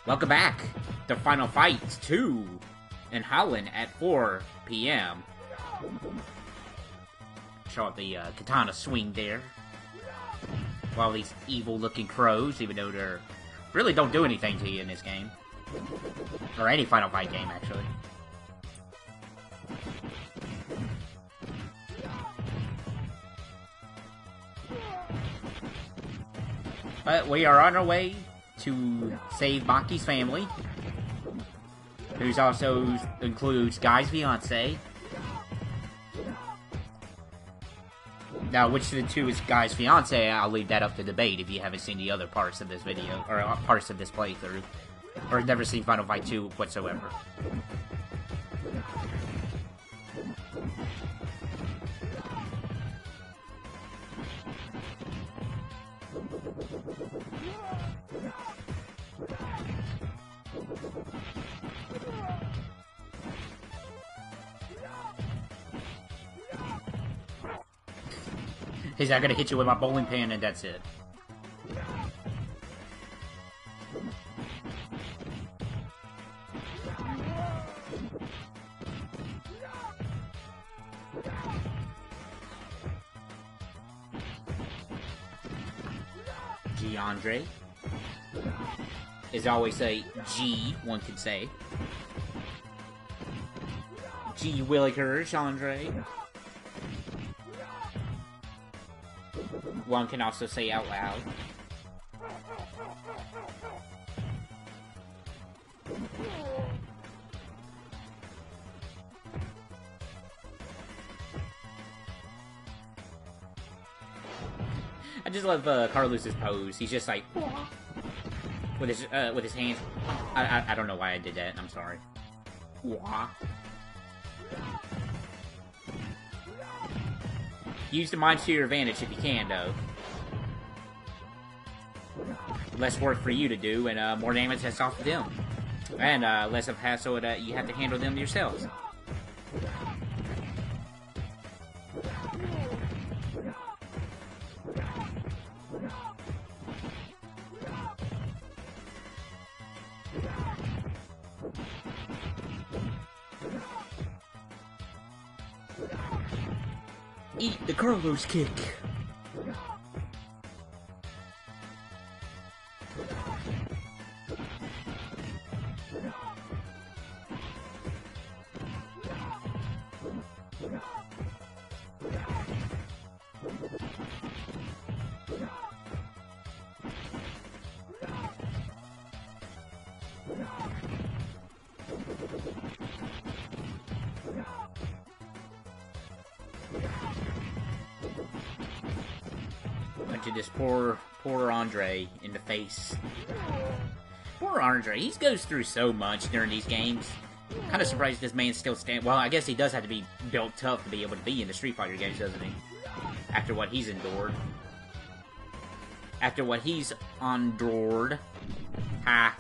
Welcome back to Final Fight 2 in Holland at 4 p.m. Show up the katana swing there. While these evil-looking crows, even though they're really don't do anything to you in this game. Or any Final Fight game, actually. But we are on our way to save Maki's family, who's also includes Guy's fiance. Now, which of the two is Guy's fiance? I'll leave that up to debate if you haven't seen the other parts of this video or parts of this playthrough, or never seen Final Fight 2 whatsoever. He's not gonna hit you with my bowling pin and that's it. G. Andre. Is always a G, one could say. G. Willikers, Andre. One can also say out loud. I just love Carlos's pose. He's just like with his hands. I don't know why I did that. I'm sorry. Use the mines to your advantage if you can, though. Less work for you to do, and more damage that's off of them. And less of hassle that you have to handle them yourselves. Eat the Carlos kick. To this poor Andre in the face. Poor Andre, he goes through so much during these games. Kind of surprised this man's still standing. Well, I guess he does have to be built tough to be able to be in the Street Fighter games, doesn't he? After what he's endured. After what he's endured. Ha.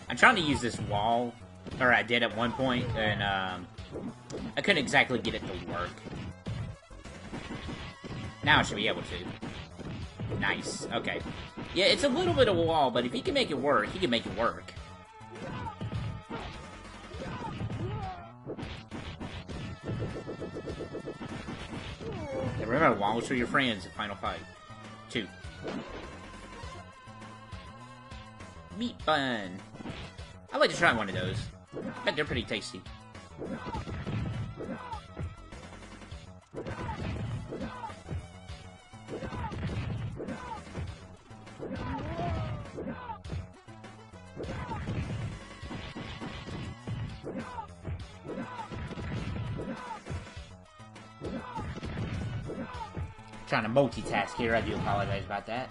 I'm trying to use this wall, or I did at one point, and I couldn't exactly get it to work. Now I should be able to. Nice, okay. Yeah, it's a little bit of a wall, but if he can make it work, he can make it work. And remember, walls are your friends in Final Fight 2. Meat bun. I'd like to try one of those. I bet they're pretty tasty. Trying to multitask here, I do apologize about that.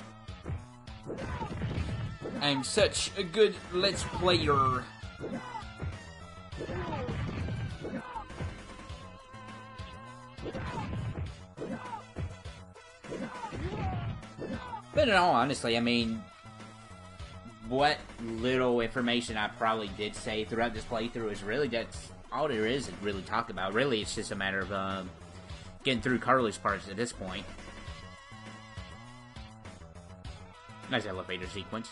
I'm such a good Let's Player. But in all honesty, I mean, what little information I probably did say throughout this playthrough is really, that's all there is to really talk about. Really, it's just a matter of getting through Carly's parts at this point. Nice elevator sequence.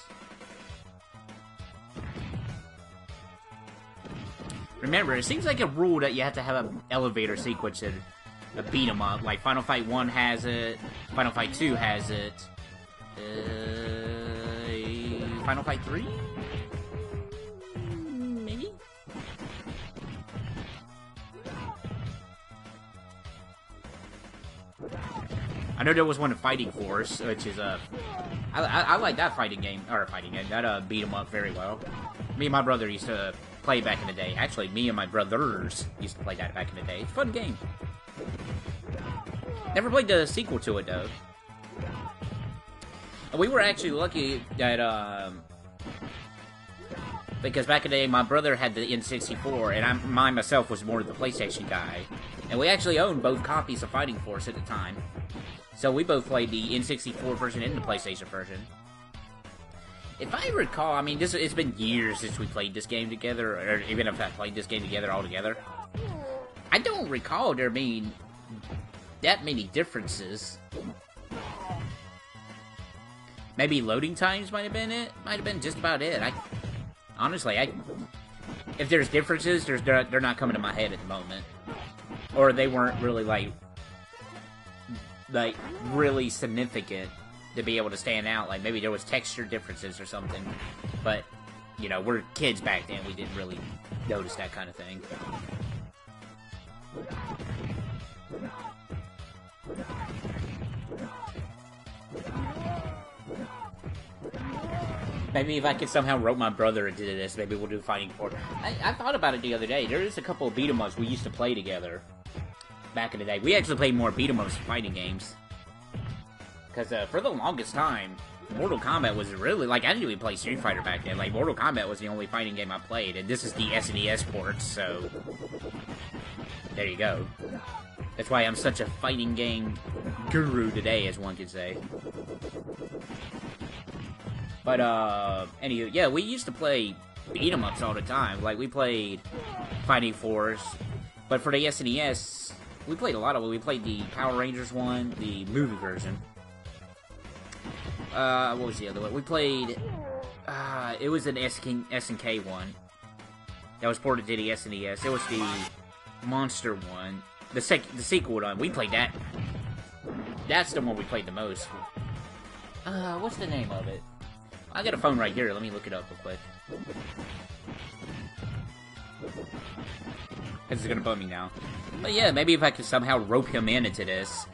Remember, it seems like a rule that you have to have an elevator sequence in a beat 'em up. Like Final Fight 1 has it, Final Fight 2 has it, Final Fight 3? Maybe? I know there was one in Fighting Force, which is I like that fighting game, that beat 'em up very well. Me and my brother used to play back in the day. Actually, me and my brothers used to play that back in the day. It's a fun game. Never played the sequel to it, though. We were actually lucky that, because back in the day, my brother had the N64, and myself was more of the PlayStation guy. And we actually owned both copies of Fighting Force at the time. So we both played the N64 version and the PlayStation version. If I recall, I mean, it's been years since we played this game together, or even if I played this game together all together. I don't recall there being that many differences. Maybe loading times might have been it. Might have been just about it. Honestly, if there's differences, they're not coming to my head at the moment, or they weren't really like really significant to be able to stand out. Like maybe there was texture differences or something, but you know, we're kids back then. We didn't really notice that kind of thing. Maybe if I could somehow rope my brother into this, maybe we'll do Fighting Force. I thought about it the other day. There is a couple of beat-em-ups we used to play together back in the day. We actually played more beat-em-ups fighting games. Because for the longest time, Mortal Kombat was really, like, I didn't even play Street Fighter back then. Like, Mortal Kombat was the only fighting game I played, and this is the SNES port, so there you go. That's why I'm such a fighting game guru today, as one could say. But, anywho, yeah, we used to play beat-em-ups all the time. Like, we played Fighting Force, but for the SNES, we played a lot of it. We played the Power Rangers one, the movie version. What was the other one? We played, it was an SNK one that was ported to the SNES. It was the Monster one. The sequel one. We played that. That's the one we played the most. What's the name of it? I got a phone right here. Let me look it up real quick. This is gonna bum me now. But yeah, maybe if I could somehow rope him into this,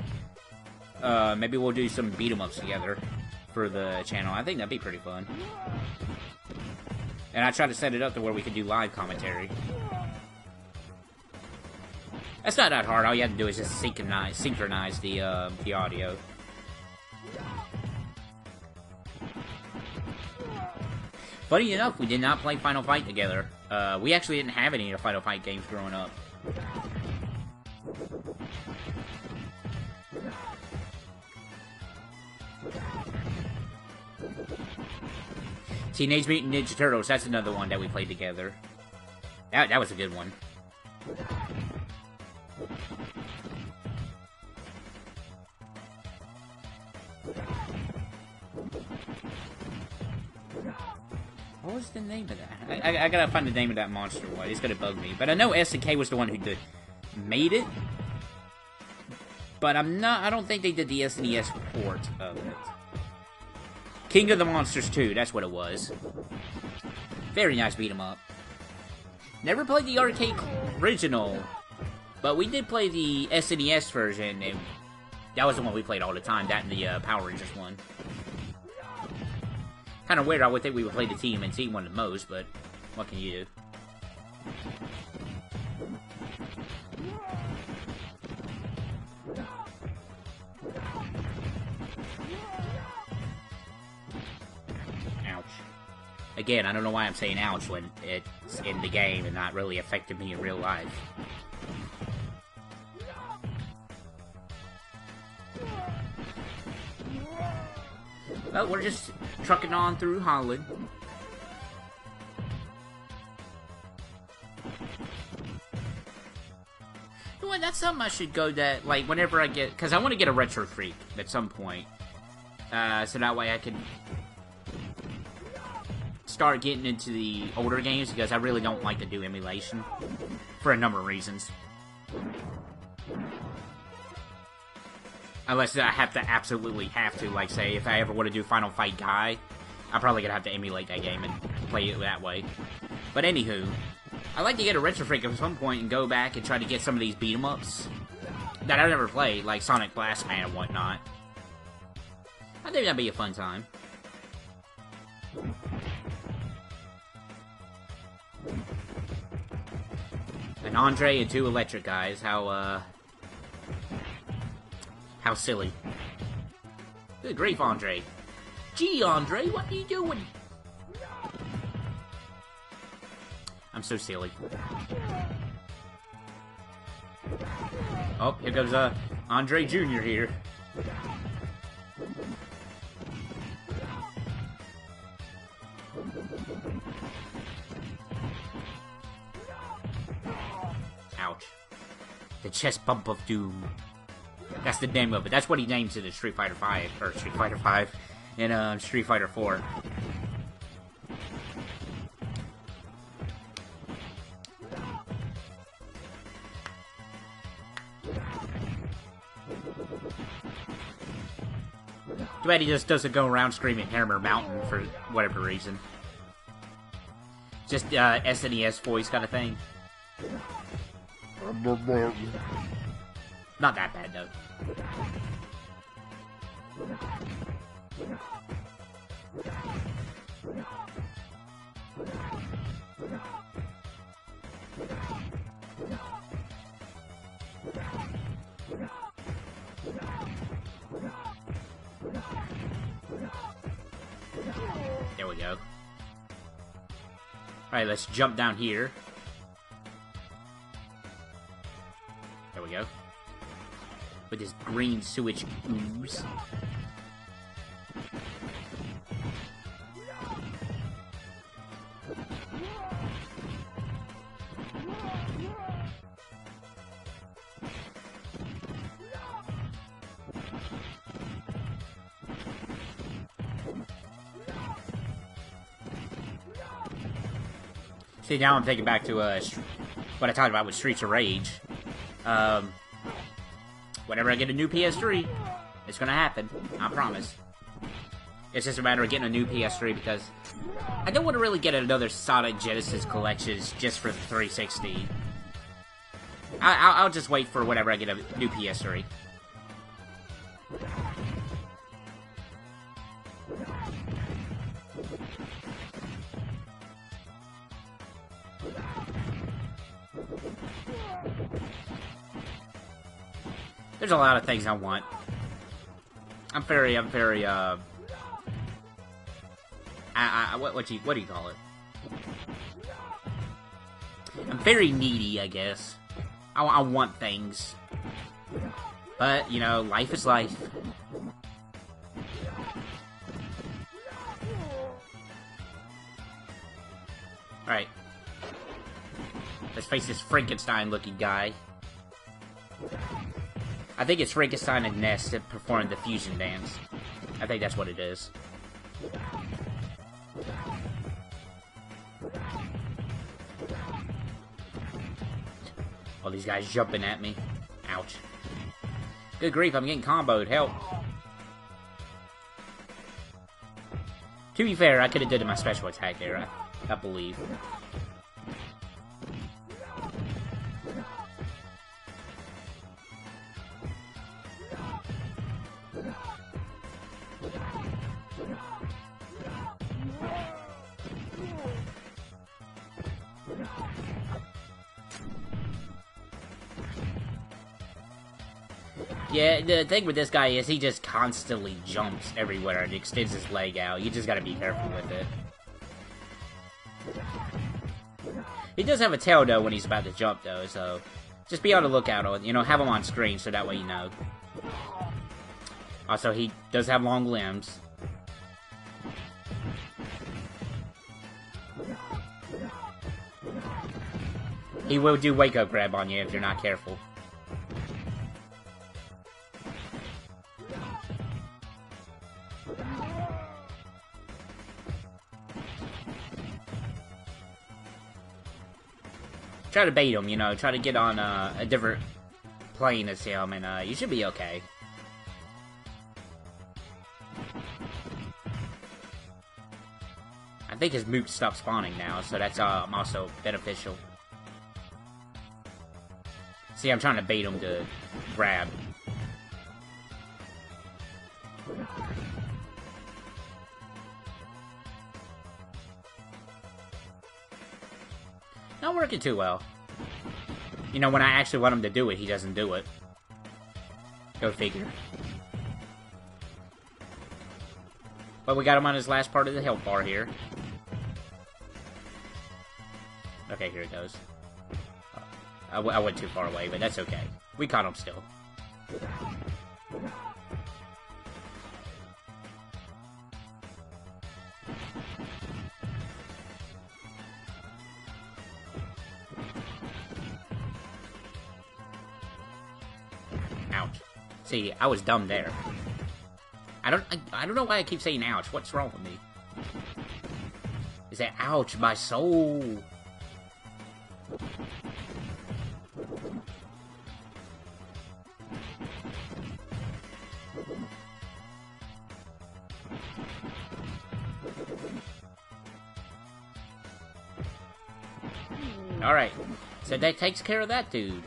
maybe we'll do some beat-em-ups together for the channel. I think that'd be pretty fun. And I try to set it up to where we can do live commentary. That's not that hard. All you have to do is just synchronize the audio. Funny enough, we did not play Final Fight together. We actually didn't have any of the Final Fight games growing up. Teenage Mutant Ninja Turtles, that's another one that we played together. That was a good one. What was the name of that? I gotta find the name of that monster one. It's gonna bug me. But I know SNK was the one who made it. But I don't think they did the SNES port of it. King of the Monsters 2, that's what it was. Very nice beat 'em up. Never played the arcade original, but we did play the SNES version, and that was the one we played all the time, that and the Power Rangers one. Kind of weird, I would think we would play the TMNT one the most, but what can you do? Ouch. Again, I don't know why I'm saying ouch when it's in the game and not really affecting me in real life. Well, we're just trucking on through Holland. You know what, that's something I should go that, like, whenever I get... Because I want to get a Retro Freak at some point. So that way I can start getting into the older games, because I really don't like to do emulation. For a number of reasons. Unless I have to, absolutely have to, like, say, if I ever want to do Final Fight Guy, I'm probably going to have to emulate that game and play it that way. But anywho, I'd like to get a Retro Freak at some point and go back and try to get some of these beat-em-ups that I've never played, like Sonic Blast Man and whatnot. I think that'd be a fun time. An Andre and 2 electric guys, how silly. Good grief, Andre. Gee, Andre, what are you doing? I'm so silly. Oh, here goes, Andre Jr. here. Ouch. The chest bump of doom. That's the name of it. That's what he names it in Street Fighter 5, or Street Fighter 5, and Street Fighter 4. Too bad he just doesn't go around screaming Hammer Mountain for whatever reason. Just SNES voice kind of thing. Not that bad, though. There we go. Alright, let's jump down here. There we go. With this green sewage ooze. See, now I'm thinking back to what I talked about with Streets of Rage. Whenever I get a new PS3, it's gonna happen. I promise. It's just a matter of getting a new PS3 because I don't want to really get another Sonic Genesis collections just for the 360. I'll just wait for whenever I get a new PS3. There's a lot of things I want. I'm very, what do you call it? I'm very needy, I guess. I want things. But, you know, life is life. Alright. Let's face this Frankenstein-looking guy. I think it's Frankenstein and Ness that performed the fusion dance. I think that's what it is. All these guys jumping at me. Ouch. Good grief, I'm getting comboed. Help. To be fair, I could have did my special attack there, I believe. Yeah, the thing with this guy is he just constantly jumps everywhere and extends his leg out. You just gotta be careful with it. He does have a tail, though, when he's about to jump, though, so... Just be on the lookout, on, you know, have him on screen, so that way you know. Also, he does have long limbs. He will do wake-up grab on you if you're not careful. Try to bait him, you know, try to get on a different plane as him, and you should be okay. I think his moots stopped spawning now, so that's also beneficial. See, I'm trying to bait him to grab. Not working too well. You know, when I actually want him to do it, he doesn't do it. Go figure. But we got him on his last part of the health bar here. Okay, here it goes. I went too far away, but that's okay. We caught him still. Ouch. See, I was dumb there. I don't know why I keep saying ouch. What's wrong with me? Is that ouch, my soul? Alright, so that takes care of that dude.